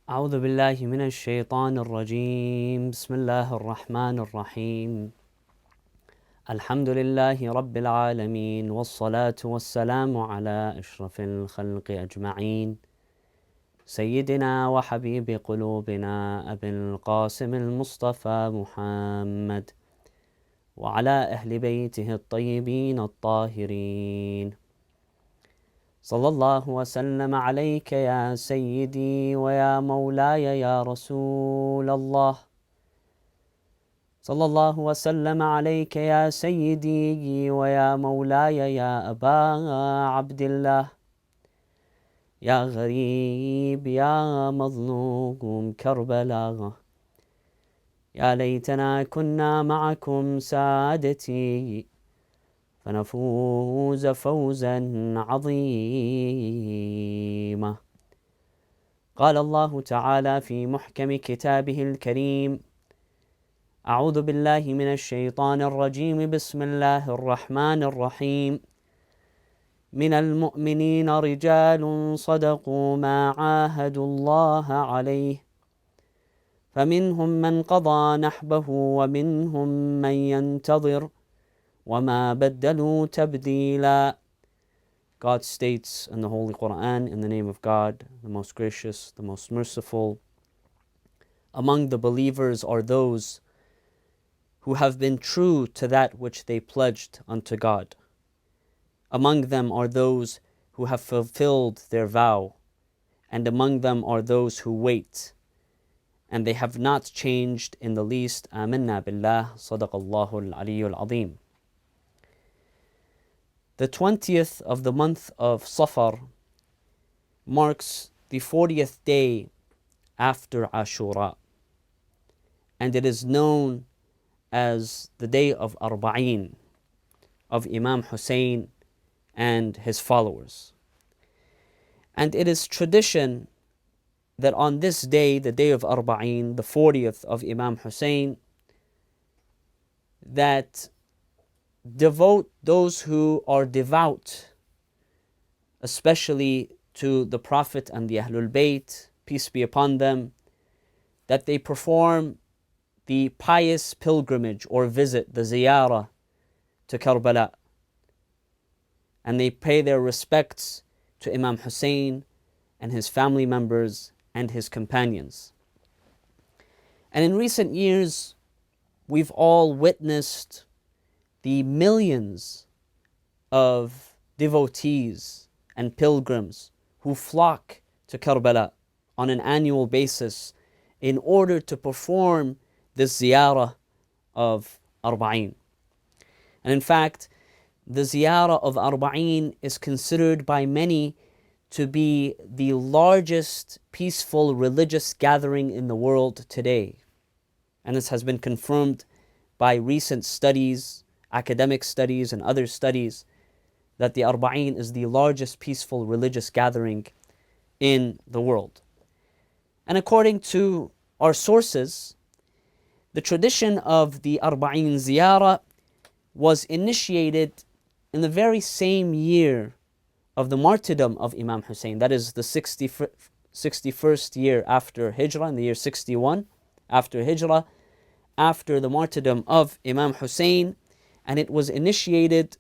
أعوذ بالله من الشيطان الرجيم بسم الله الرحمن الرحيم الحمد لله رب العالمين والصلاة والسلام على أشرف الخلق أجمعين سيدنا وحبيب قلوبنا أبي القاسم المصطفى محمد وعلى أهل بيته الطيبين الطاهرين صلى الله وسلم عليك يا سيدي ويا مولاي يا رسول الله صلى الله وسلم عليك يا سيدي ويا مولاي يا أبا عبد الله يا غريب يا مظلوم كربلاء يا ليتنا كنا معكم سادتي فنفوز فوزا عظيما. قال الله تعالى في محكم كتابه الكريم: أعوذ بالله من الشيطان الرجيم بسم الله الرحمن الرحيم من المؤمنين رجال صدقوا ما عاهدوا الله عليه فمنهم من قضى نحبه ومنهم من ينتظر وَمَا بَدَّلُوا تَبْدِيلًا. God states in the Holy Quran, in the name of God, the most gracious, the most merciful, among the believers are those who have been true to that which they pledged unto God. Among them are those who have fulfilled their vow, and among them are those who wait, and they have not changed in the least. Amanna billah, sadaqallahu al-aliyyul azim. The 20th of the month of Safar marks the 40th day after Ashura, and it is known as the day of Arba'in, of Imam Hussein and his followers. And it is tradition that on this day, the day of Arba'in, the 40th of Imam Hussein, that devote those who are devout, especially to the Prophet and the Ahlul Bayt, peace be upon them, that they perform the pious pilgrimage or visit, the ziyarah, to Karbala, and they pay their respects to Imam Hussein and his family members and his companions. And in recent years, we've all witnessed the millions of devotees and pilgrims who flock to Karbala on an annual basis in order to perform this ziyarah of Arba'in. And in fact, the ziyarah of Arba'in is considered by many to be the largest peaceful religious gathering in the world today. And this has been confirmed by recent studies, academic studies and other studies, that the Arba'in is the largest peaceful religious gathering in the world. And according to our sources, the tradition of the Arba'in ziyarah was initiated in the very same year of the martyrdom of Imam Hussein. That is the 61st year after Hijrah, in the year 61 after Hijrah, after the martyrdom of Imam Hussein. And it was initiated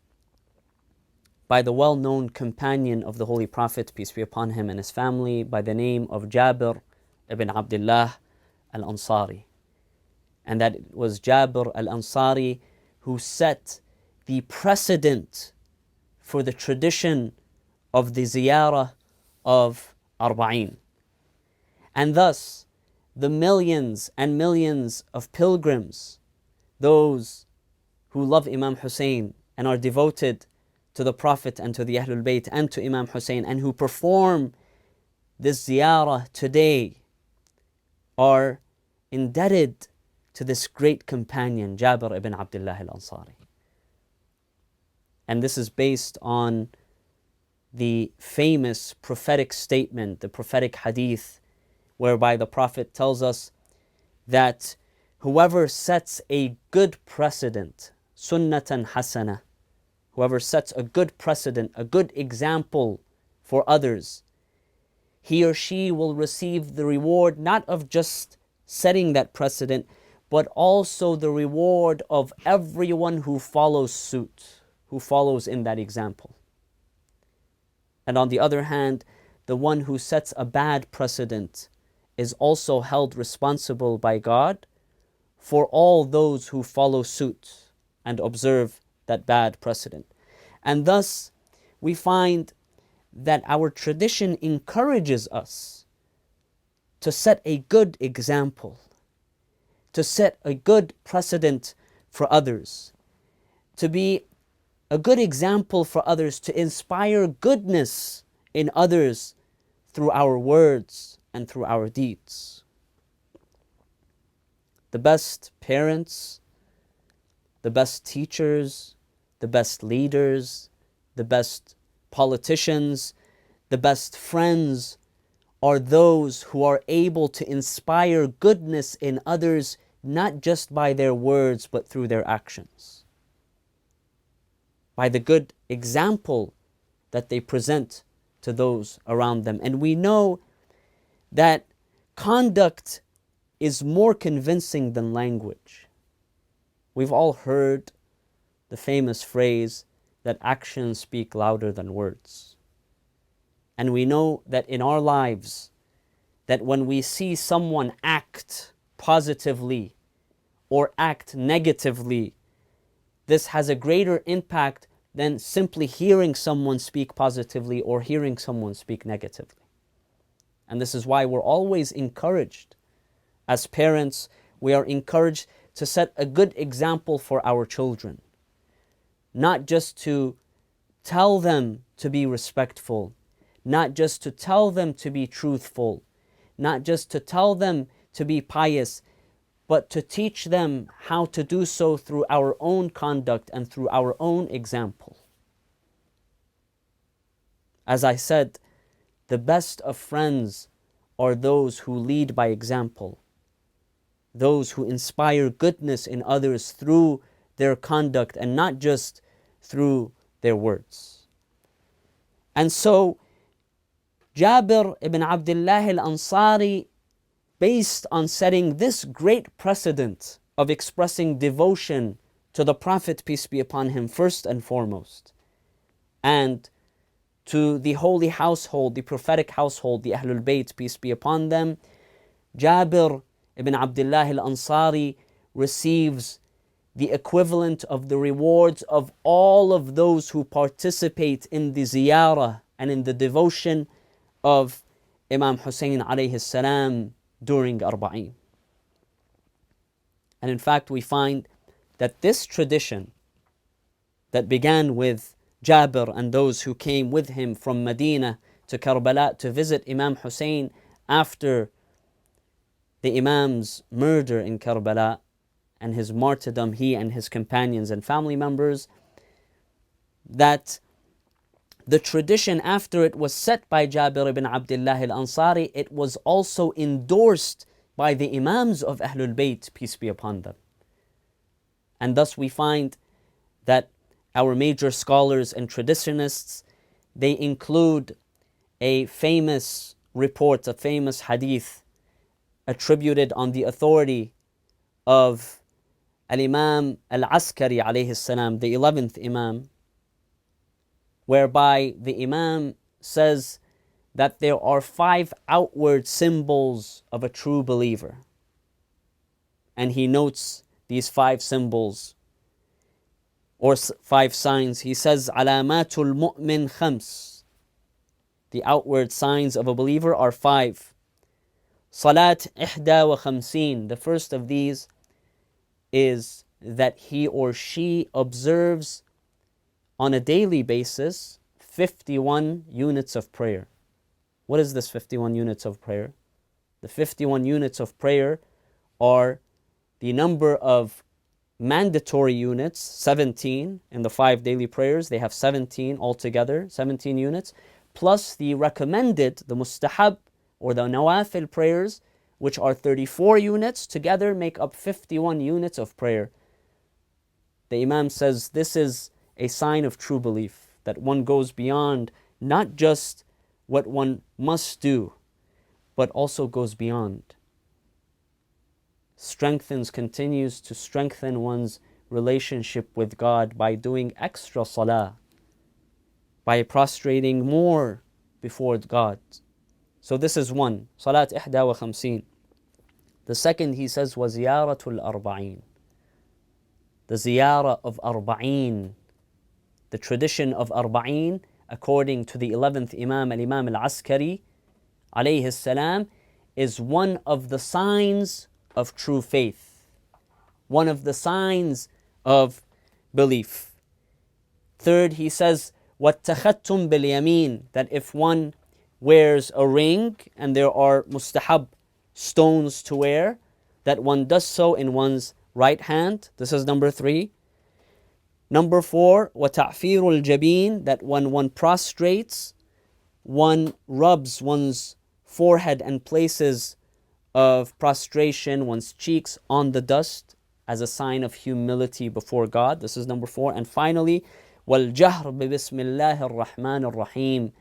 by the well-known companion of the Holy Prophet, peace be upon him and his family, by the name of Jabir ibn Abdullah al-Ansari. And that it was Jabir al-Ansari who set the precedent for the tradition of the ziyarah of Arba'in. And thus, the millions and millions of pilgrims, those who love Imam Hussein and are devoted to the Prophet and to the Ahlul Bayt and to Imam Hussein, and who perform this ziyarah today, are indebted to this great companion, Jabir ibn Abdullah al-Ansari. And this is based on the famous prophetic statement, the prophetic hadith, whereby the Prophet tells us that whoever sets a good precedent, sunnatan hasana, whoever sets a good precedent, a good example for others, he or she will receive the reward not of just setting that precedent, but also the reward of everyone who follows suit, who follows in that example. And on the other hand, the one who sets a bad precedent is also held responsible by God for all those who follow suit and observe that bad precedent. And thus, we find that our tradition encourages us to set a good example, to set a good precedent for others, to be a good example for others, to inspire goodness in others through our words and through our deeds. The best parents, the best teachers, the best leaders, the best politicians, the best friends are those who are able to inspire goodness in others, not just by their words, but through their actions. By the good example that they present to those around them. And we know that conduct is more convincing than language. We've all heard the famous phrase that actions speak louder than words. And we know that in our lives, that when we see someone act positively or act negatively, this has a greater impact than simply hearing someone speak positively or hearing someone speak negatively. And this is why we're always encouraged. As parents, we are encouraged to set a good example for our children. Not just to tell them to be respectful, not just to tell them to be truthful, not just to tell them to be pious, but to teach them how to do so through our own conduct and through our own example. As I said, the best of friends are those who lead by example, those who inspire goodness in others through their conduct and not just through their words. And so, Jabir ibn Abdullah al-Ansari, based on setting this great precedent of expressing devotion to the Prophet, peace be upon him, first and foremost, and to the holy household, the prophetic household, the Ahlul Bayt, peace be upon them, Jabir ibn Abdullah al-Ansari receives the equivalent of the rewards of all of those who participate in the ziyarah and in the devotion of Imam Hussein alayhi salam during Arba'in. And in fact, we find that this tradition that began with Jabir and those who came with him from Medina to Karbala to visit Imam Hussein after the Imam's murder in Karbala and his martyrdom, he and his companions and family members, that the tradition after it was set by Jabir ibn Abdullah al-Ansari, it was also endorsed by the Imams of Ahlul Bayt, peace be upon them. And thus we find that our major scholars and traditionists, they include a famous report, a famous hadith attributed on the authority of Al-Imam al-Askari alayhi salam, the 11th Imam, whereby the Imam says that there are 5 outward symbols of a true believer. And he notes these 5 symbols or 5 signs. He says, Alamatul mu'min khams. The outward signs of a believer are 5. Salat ihda wa khamseen. The first of these is that he or she observes on a daily basis 51 units of prayer. What is this 51 units of prayer? The 51 units of prayer are the number of mandatory units, 17 in the 5 daily prayers. They have 17 altogether, 17 units, plus the recommended, the mustahab or the nawafil prayers, which are 34 units, together make up 51 units of prayer. The Imam says this is a sign of true belief, that one goes beyond not just what one must do, but also goes beyond. Continues to strengthen one's relationship with God by doing extra salah, by prostrating more before God. So this is one, Salat Ihda wa Khamseen. The second, he says, was Ziyaratul Arba'in. The ziyarah of Arba'in. The tradition of Arba'in, according to the 11th Imam, Al-Imam al-Askari, alayhi salam, is one of the signs of true faith. One of the signs of belief. Third, he says, وَاتَّخَذْتُمْ بِالْيَمِينَ, that if one wears a ring and there are mustahab stones to wear, that one does so in one's right hand. This is number 3. Number 4, وَتَعْفِيرُ الْجَبِينَ, that when one prostrates, one rubs one's forehead and places of prostration, one's cheeks on the dust as a sign of humility before God. This is number 4. And finally, وَالْجَهْرُ بِبِسْمِ اللَّهِ الرَّحْمَنِ الرَّحِيمِ,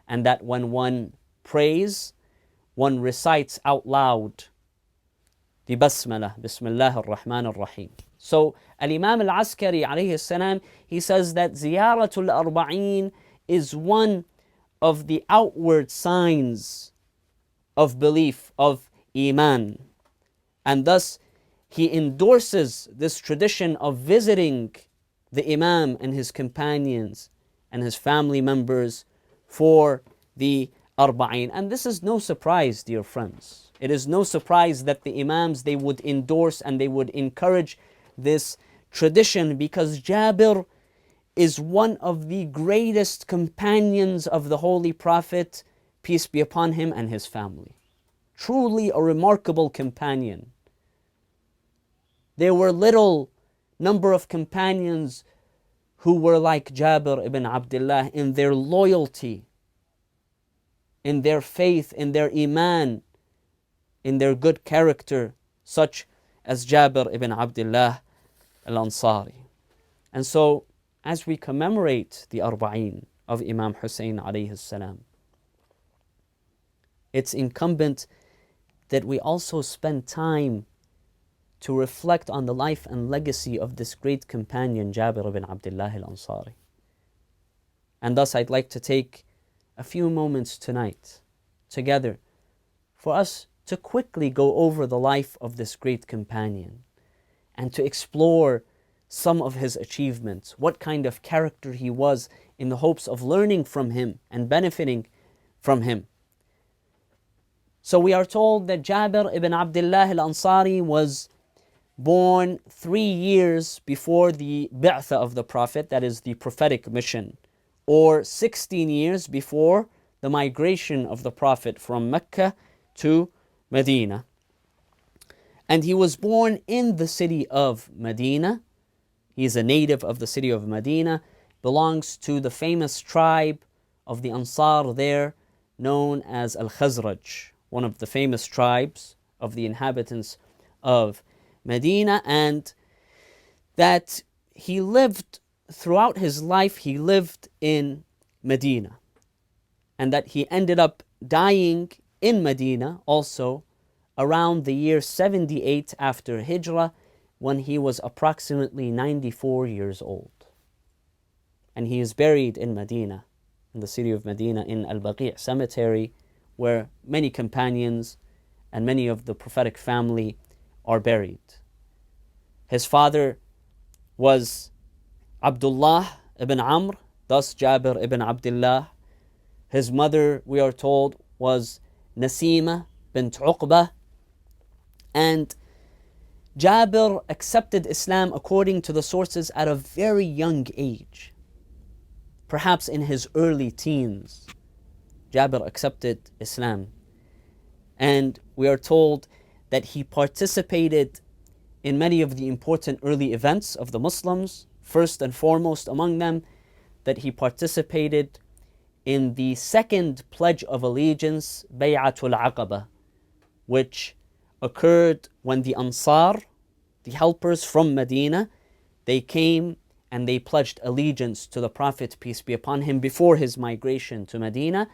and that when one prays, one recites out loud the basmalah, Bismillah ar-Rahman ar-Rahim. So Al-Imam al-Askari alayhi salam, he says that Ziyaratul Arba'in is one of the outward signs of belief, of Iman. And thus he endorses this tradition of visiting the Imam and his companions and his family members for the Arba'in. And this is no surprise, dear friends. It is no surprise that the Imams, they would endorse and they would encourage this tradition, because Jabir is one of the greatest companions of the Holy Prophet, peace be upon him, and his family. Truly a remarkable companion. There were little number of companions who were like Jabir ibn Abdullah in their loyalty, in their faith, in their Iman, in their good character, such as Jabir ibn Abdullah al-Ansari. And so, as we commemorate the Arba'in of Imam Hussein alayhi salam, it's incumbent that we also spend time to reflect on the life and legacy of this great companion, Jabir ibn Abdullah al-Ansari. And thus I'd like to take a few moments tonight together for us to quickly go over the life of this great companion and to explore some of his achievements, what kind of character he was, in the hopes of learning from him and benefiting from him. So we are told that Jabir ibn Abdullah al-Ansari was born 3 years before the Bi'thah of the Prophet, that is the prophetic mission, or 16 years before the migration of the Prophet from Mecca to Medina. And he was born in the city of Medina. He is a native of the city of Medina, belongs to the famous tribe of the Ansar there, known as al-Khazraj, one of the famous tribes of the inhabitants of Medina, and that he lived throughout his life, he lived in Medina, and that he ended up dying in Medina also around the year 78 after Hijrah, when he was approximately 94 years old. And he is buried in Medina, in the city of Medina, in Al-Baqi' cemetery, where many companions and many of the prophetic family are buried. His father was Abdullah ibn Amr, thus Jabir ibn Abdullah. His mother, we are told, was Nasima bint Uqba. And Jabir accepted Islam, according to the sources, at a very young age. Perhaps in his early teens, Jabir accepted Islam. And we are told that he participated in many of the important early events of the Muslims. First and foremost among them, that he participated in the second Pledge of Allegiance, Bay'atul Aqaba, which occurred when the Ansar, the helpers from Medina, they came and they pledged allegiance to the Prophet, peace be upon him, before his migration to Medina.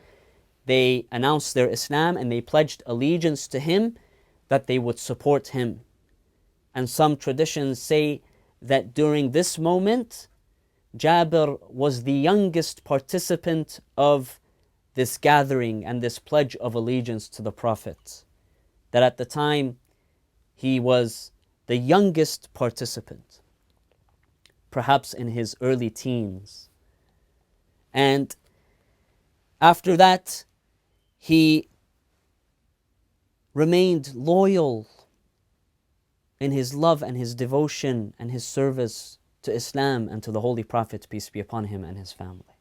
they announced their Islam and they pledged allegiance to him, that they would support him. And some traditions say that during this moment, Jabir was the youngest participant of this gathering and this pledge of allegiance to the Prophet. That at the time, he was the youngest participant, perhaps in his early teens. And after that, he remained loyal in his love and his devotion and his service to Islam and to the Holy Prophet, peace be upon him, and his family.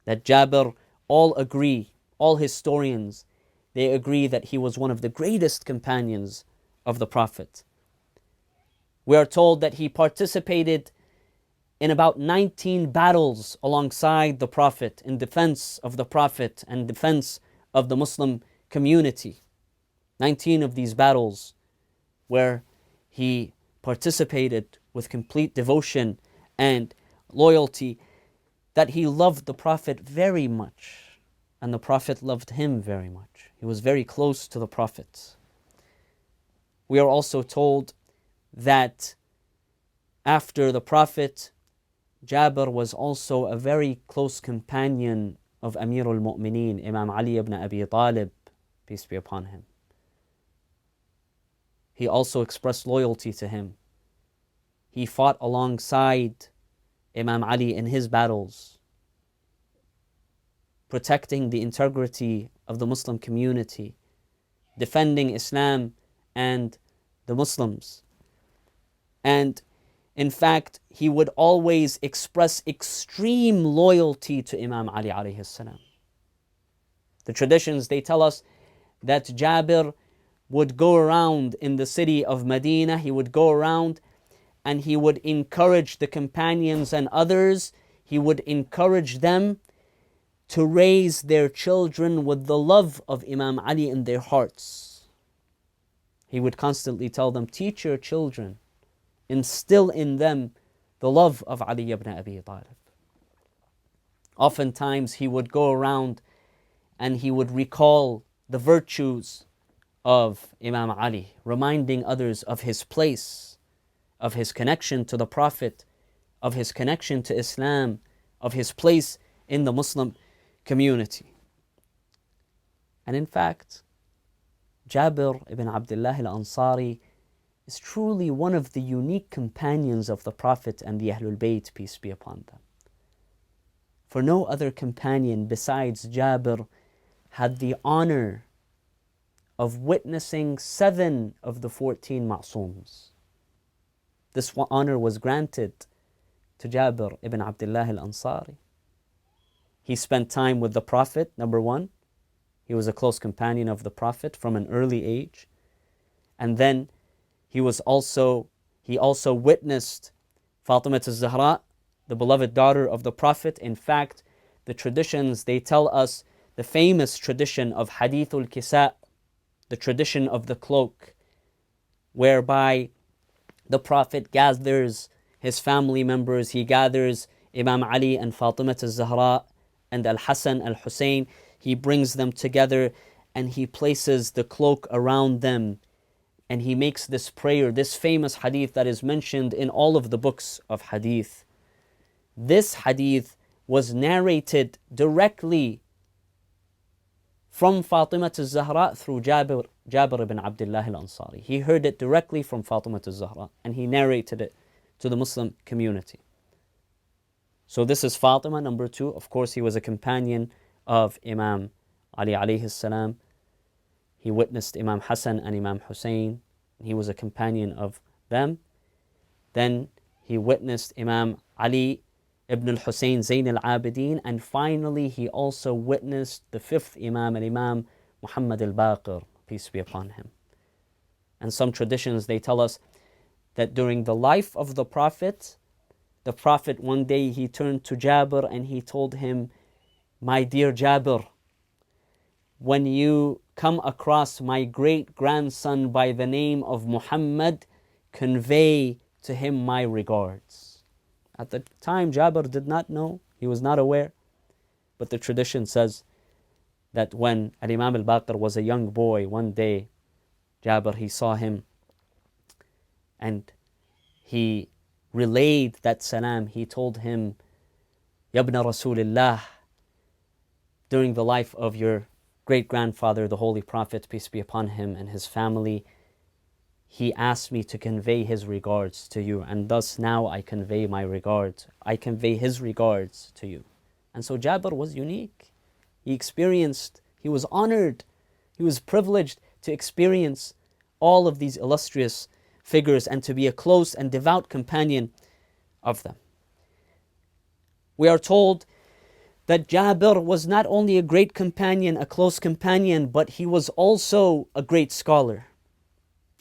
That Jabir, all agree, all historians, they agree that he was one of the greatest companions of the Prophet. We are told that he participated in about 19 battles alongside the Prophet, in defense of the Prophet and defense of the Muslim community. 19 of these battles where he participated with complete devotion and loyalty, that he loved the Prophet very much, and the Prophet loved him very much. He was very close to the Prophet. We are also told that after the Prophet, Jabir was also a very close companion of Amir al-Mu'mineen, Imam Ali ibn Abi Talib, peace be upon him. He also expressed loyalty to him. He fought alongside Imam Ali in his battles, protecting the integrity of the Muslim community, defending Islam and the Muslims. And in fact, he would always express extreme loyalty to Imam Ali alayhi salam. The traditions, they tell us that Jabir would go around in the city of Medina, he would go around and he would encourage the companions and others, he would encourage them to raise their children with the love of Imam Ali in their hearts. He would constantly tell them, teach your children, instill in them the love of Ali ibn Abi Talib. Oftentimes he would go around and he would recall the virtues of Imam Ali, reminding others of his place, of his connection to the Prophet, of his connection to Islam, of his place in the Muslim community. And in fact, Jabir ibn Abdullah al-Ansari is truly one of the unique companions of the Prophet and the Ahlul Bayt, peace be upon them. For no other companion besides Jabir had the honor of witnessing 7 of the 14 Ma'sums. This honor was granted to Jabir ibn Abdullah al-Ansari. He spent time with the Prophet, number 1. He was a close companion of the Prophet from an early age. And then he also witnessed Fatima al-Zahra, the beloved daughter of the Prophet. In fact, the traditions, they tell us the famous tradition of Hadithul Kisa, the tradition of the cloak, whereby the Prophet gathers his family members, he gathers Imam Ali and Fatima al-Zahra and Al-Hassan, Al-Hussein, he brings them together and he places the cloak around them and he makes this prayer, this famous hadith that is mentioned in all of the books of hadith. This hadith was narrated directly from Fatima al-Zahra through Jabir ibn Abdullah al-Ansari. He heard it directly from Fatima al-Zahra and he narrated it to the Muslim community. So this is Fatima, number 2. Of course, he was a companion of Imam Ali alayhi salam. He witnessed Imam Hassan and Imam Hussein. He was a companion of them. Then he witnessed Imam Ali ibn al-Hussein Zayn al-Abidin, and finally he also witnessed the 5th Imam, Imam Muhammad al-Baqir, peace be upon him. And some traditions, they tell us that during the life of the Prophet one day he turned to Jabir and he told him, my dear Jabir, when you come across my great-grandson by the name of Muhammad, convey to him my regards. At the time, Jabir did not know, he was not aware, but the tradition says that when Al-Imam al-Baqir was a young boy, one day Jabir, he saw him and he relayed that salam. He told him, Yabna Rasulillah, during the life of your great-grandfather, the Holy Prophet, peace be upon him, and his family, he asked me to convey his regards to you, and thus now I convey my regards. I convey his regards to you. And so Jabir was unique. He was honored, he was privileged to experience all of these illustrious figures and to be a close and devout companion of them. We are told that Jabir was not only a great companion, a close companion, but he was also a great scholar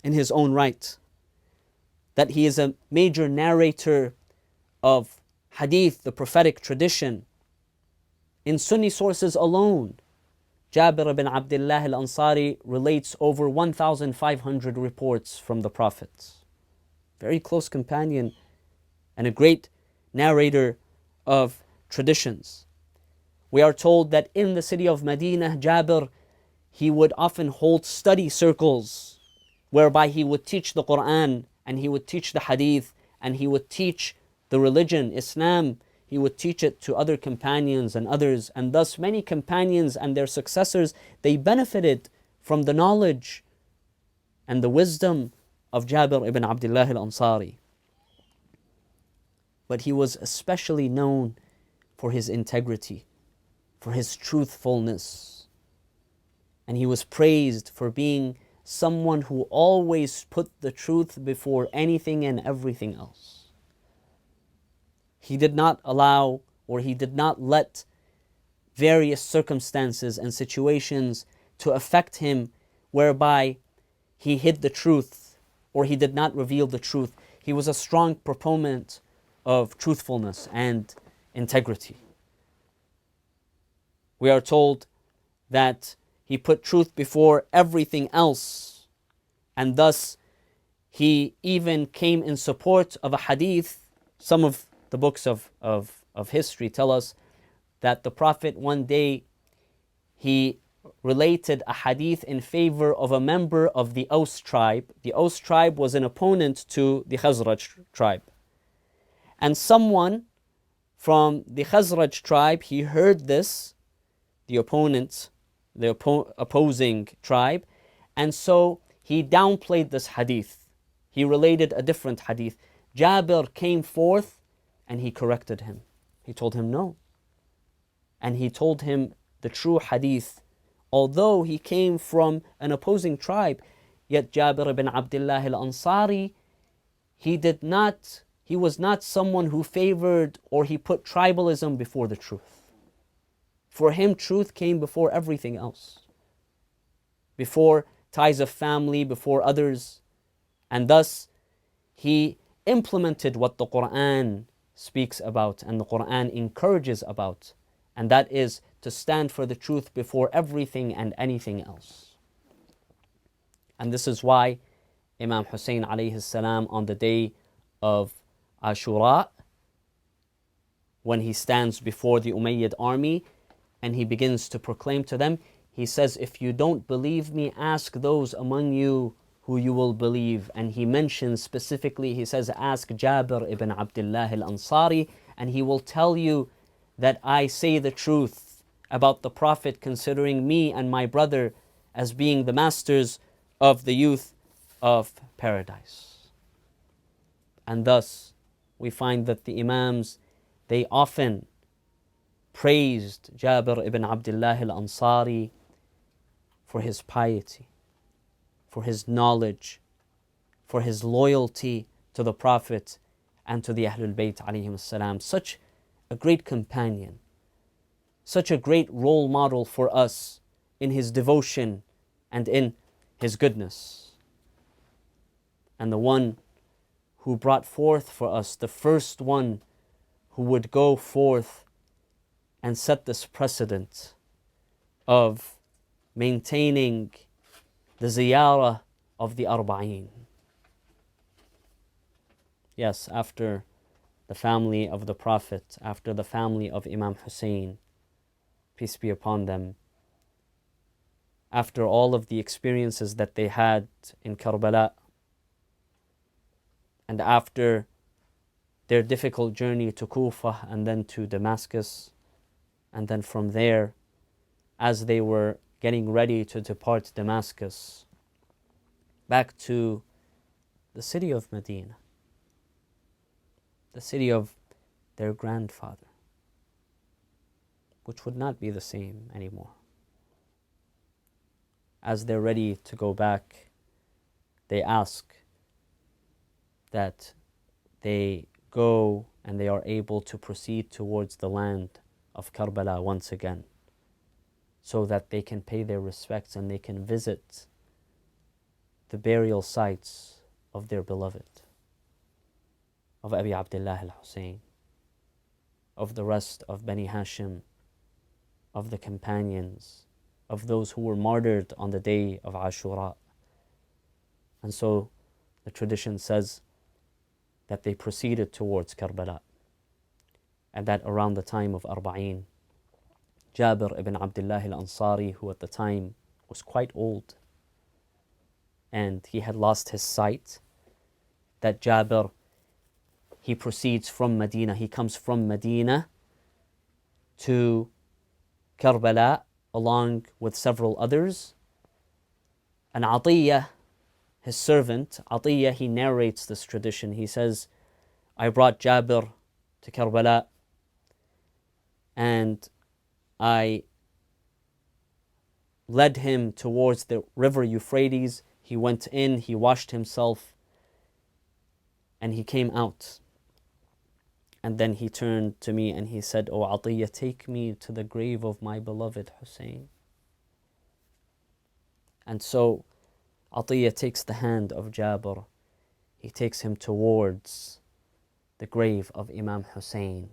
in his own right. That he is a major narrator of hadith, the prophetic tradition. In Sunni sources alone, Jabir ibn Abdullah al-Ansari relates over 1,500 reports from the Prophet. Very close companion and a great narrator of traditions. We are told that in the city of Medina, Jabir, he would often hold study circles whereby he would teach the Quran and he would teach the hadith and he would teach the religion, Islam. He would teach it to other companions and others, and thus many companions and their successors, they benefited from the knowledge and the wisdom of Jabir ibn Abdullah al-Ansari. But he was especially known for his integrity, for his truthfulness. And he was praised for being someone who always put the truth before anything and everything else. He did not allow, or he did not let various circumstances and situations to affect him whereby he hid the truth or he did not reveal the truth. He was a strong proponent of truthfulness and integrity. We are told that he put truth before everything else, and thus he even came in support of a hadith. Some of the books of history tell us that the Prophet one day, he related a hadith in favor of a member of the Aus tribe. The Aus tribe was an opponent to the Khazraj tribe. And someone from the Khazraj tribe, he heard this, the opponent, the opposing tribe, and so he downplayed this hadith. He related a different hadith. Jabir came forth and he corrected him. He told him no. And he told him the true hadith. Although he came from an opposing tribe, yet Jabir ibn Abdullah al-Ansari, he was not someone who favored or he put tribalism before the truth. For him, truth came before everything else. Before ties of family, before others. And thus, he implemented what the Quran speaks about and the Quran encourages about, and that is to stand for the truth before everything and anything else. And this is why Imam Hussein alayhi salam, on the day of Ashura, when he stands before the Umayyad army and he begins to proclaim to them, he says, if you don't believe me, ask those among you who you will believe. And he mentions specifically, he says, ask Jabir ibn Abdullah al-Ansari, and he will tell you that I say the truth about the Prophet, considering me and my brother as being the masters of the youth of paradise. And thus, we find that the Imams, they often praised Jabir ibn Abdullah al-Ansari for his piety, for his knowledge, for his loyalty to the Prophet and to the Ahlul Bayt alayhim salam. Such a great companion, such a great role model for us in his devotion and in his goodness. And the one who brought forth for us, the first one who would go forth and set this precedent of maintaining the ziyarah of the Arba'in. Yes, after the family of the Prophet, after the family of Imam Hussein, peace be upon them, after all of the experiences that they had in Karbala, and after their difficult journey to Kufa and then to Damascus, and then from there, as they were getting ready to depart Damascus, back to the city of Medina, the city of their grandfather, which would not be the same anymore. As they're ready to go back, they ask that they go and they are able to proceed towards the land of Karbala once again, so that they can pay their respects and they can visit the burial sites of their beloved, of Abi Abdullah al-Hussein, of the rest of Bani Hashim, of the companions, of those who were martyred on the day of Ashura. And so the tradition says that they proceeded towards Karbala, and that around the time of Arba'in, Jabir ibn Abdullah al-Ansari, who at the time was quite old and he had lost his sight, that Jabir, he proceeds from Medina, he comes from Medina to Karbala along with several others. And Atiyah, his servant, Atiyah, he narrates this tradition. He says, I brought Jabir to Karbala and I led him towards the river Euphrates. He went in, he washed himself, and he came out. And then he turned to me and he said, O Atiyah, take me to the grave of my beloved Hussein. And so Atiyah takes the hand of Jabir. He takes him towards the grave of Imam Hussein.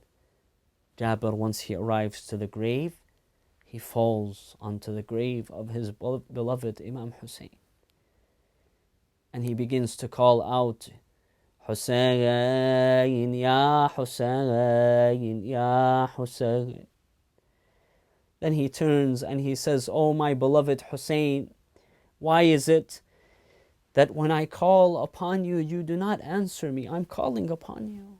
Jabir, once he arrives to the grave, he falls onto the grave of his beloved Imam Hussein. And he begins to call out, Hussein, Ya Hussein, Ya Hussein. Then he turns and he says, Oh my beloved Hussein, why is it that when I call upon you, you do not answer me? I'm calling upon you.